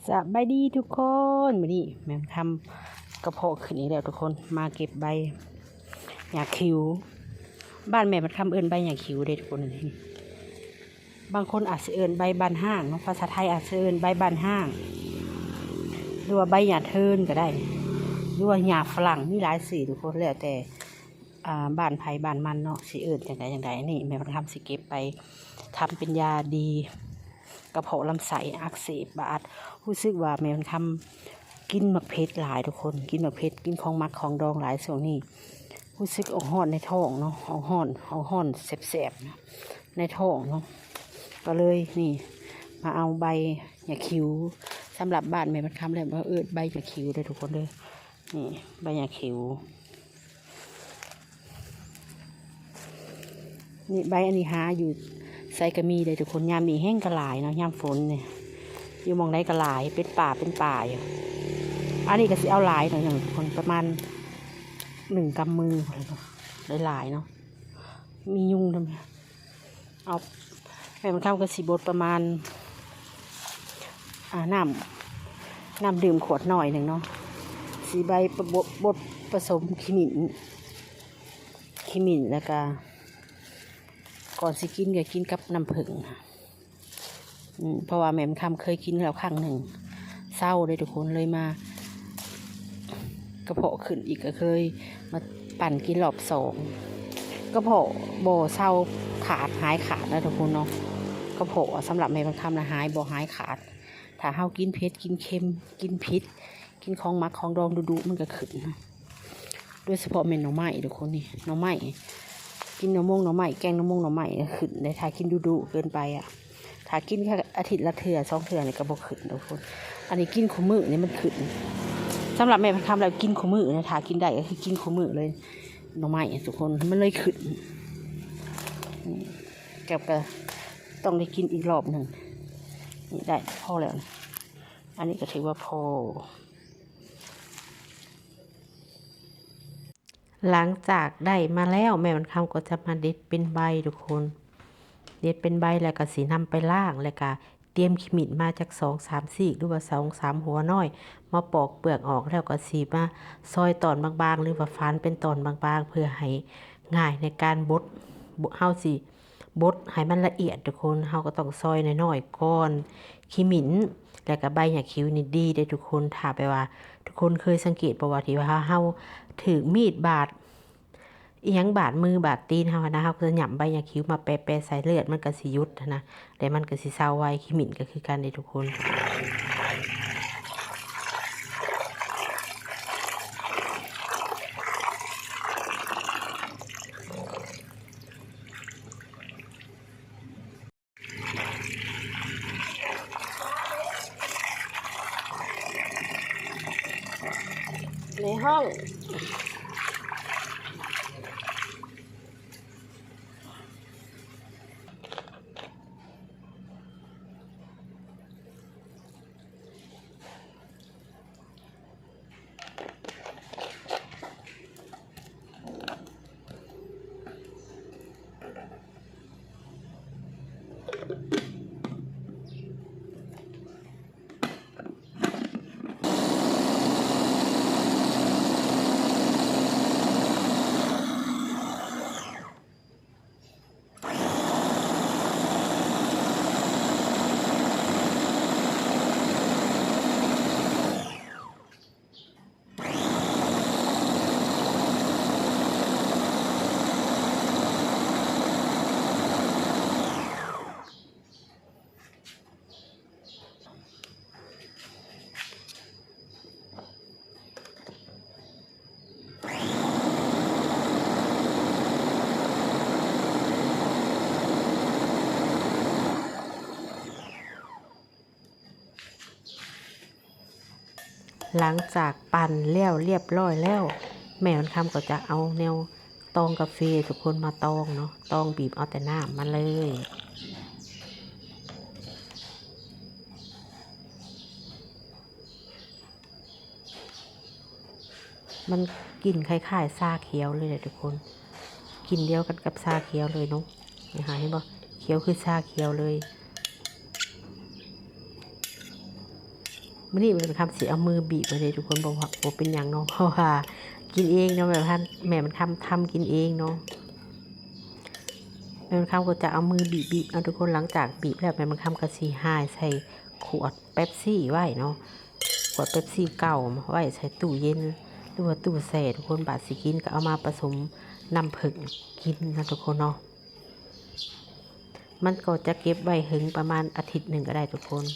สบายดีทุกคนวันนี้แม่ทำกระเพาะขึ้นอีกแล้วทุกคนมาเก็บใบหญ้าคิวบ้านแม่มันทำเอิญใบหญ้าคิวเด็ดทุกคนนี่บางคนอาจจะเอิญใบบานห้างเนาะภาษาไทยอาจจะเอิญใบบานห้างหรือว่าใบหญ้าเทินก็ได้หรือว่าหญ้าฝรั่งมีหลายสีทุกคนแล้วแต่บ้านไผ่บ้านมันเนาะสีเอิญอย่างไรนี่แม่มันทำสิเก็บไปทำเป็นยาดีกระเพาะลำไส้อักเสบบาดรู้สึกว่าแม่มันทำกินมะเพร้าวหลายทุกคนกินมะเพร้าวกินของมักของดองหลายส่วนนี้รู้สึกอ่อนห่อนในท้องเนาะอ่อนห่อนแสบๆนะในท้องเนาะก็เลยนี่มาเอาใบหญ้าคิวสำหรับบ้านแม่มันทำแล้วว่าใบหญ้าคิวเลยทุกคนเลยนี่ใบหญ้าคิวนี่ใบอันนี้หาอยู่ใส่กระมีเลยทุกคนยามมีแห้งกระหลายเนาะยามฝนเนี่ยอยู่มองได้กระหลายเป็นป่าอยู่อันนี้ก็สิเอาหลายหน่อยอย่างคนประมาณ1 กำมือหลายเนาะมียุงทำไมเอาแม่มันเข้ากับสีบดประมาณน้ำดื่มขวดหน่อยหนึ่งเนาะสีใบบดผสมขมิ้นแล้วก็ก่อนสิกินก็กินกับน้ำผึ้งเพราะว่าแม่มันเคยกินแล้วครั้งหนึ่งเศร้าเลยทุกคนเลยมากระเพาะขึ้นอีกก็เคยมาปั่นกินรอบ2กระเพาะบ่เศร้าหายขาดนะทุกคนเนาะกระเพาะสำหรับแม่มันนะหายบ่หายขาดถ้าเฮากินเผ็ดกินเค็มกินพิษกินของมักของดองดุมันก็ขึ้นโดยเฉพาะเมนูหน่อไม้ทุกคนนี่หน่อไม้กินหน่อไม้แกงหน่อไม้ขึ้นในถ้ากินดุเกินไปอ่ะถ้ากินแค่อาทิตย์ละเทื่อ2 เทื่อนี่ก็บ่ขึ้นทุกคนอันนี้กินคู่มื้อนี่มันขึ้นสำหรับแม่ทำแล้วกินคู่มื้อนะถ้ากินได้ก็คือกินคู่มื้อเลยหน่อไม้ทุกคนมันเลยขึ้นแกก็ต้องได้กินอีกรอบหนึ่งนี่ได้พอแล้วอันนี้ก็ถือว่าพอหลังจากได้มาแล้วแม่มันก็จะมาเด็ดเป็นใบทุกคนเด็ดเป็นใบแล้วก็สีนำไปล่างแล้วก็เตรียมขมิ้นมาจาก2-3 ซี่หรือว่า2-3 หัวน้อยมาปอกเปลือกออกแล้วก็สีมาซอยตอนบางๆหรือว่าฟันเป็นตอนบางๆเพื่อให้ง่ายในการบดเฮาสิบดให้มันละเอียดทุกคนเฮาก็ต้องซอยน้อยๆก่อนขมิ้นแล้วก็ใบหญ้าคิวนี่ดีได้ทุกคนถ้าไปว่าทุกคนเคยสังเกตประวัติว่าเฮาถือมีดบาดบาดมือบาดตีนเฮานะเฮาก็จะหย่ำใบหญ้าคิวมาแปะใส่เลือดมันก็สิยุดนะแต่มันก็สิเศร้าไว้ขมิ้นก็คือกันได้ทุกคนในห้องหลังจากปั่นแล้วเรียบร้อยแล้วแม่มันก็จะเอาแนวตองกาแฟทุกคนมาตองเนาะตองบีบเอาแต่น้ำมาเลยมันกลิ่นคล้ายๆชาเขียวเลยทุกคนกลิ่นเดียวกันกับชาเขียวเลยเนาะนี่เห็นบ่เขียวคือชาเขียวเลย มื้อนี้มันคำสิเอามือบีบมาเลยทุกคนบอกว่าบ่เป็นหยังเนาะเพราะว่ากินเองเนาะแม่มันทำกินเองเนาะแม่มันคำก็จะเอามือบีบเอาทุกคนหลังจากบีบแล้วแม่มันคำก็สิหายใส่ขวดเป๊ปซี่ไว้เนาะขวดเป๊ปซี่เก่าไว้ใส่ตู้เย็นหรือว่าตู้แช่ทุกคนบาดสิกินก็เอามาผสมน้ำผึ้งกินนะทุกคนเนาะมันก็จะเก็บไว้ถึงประมาณอาทิตย์หนึ่งก็ได้ทุกคน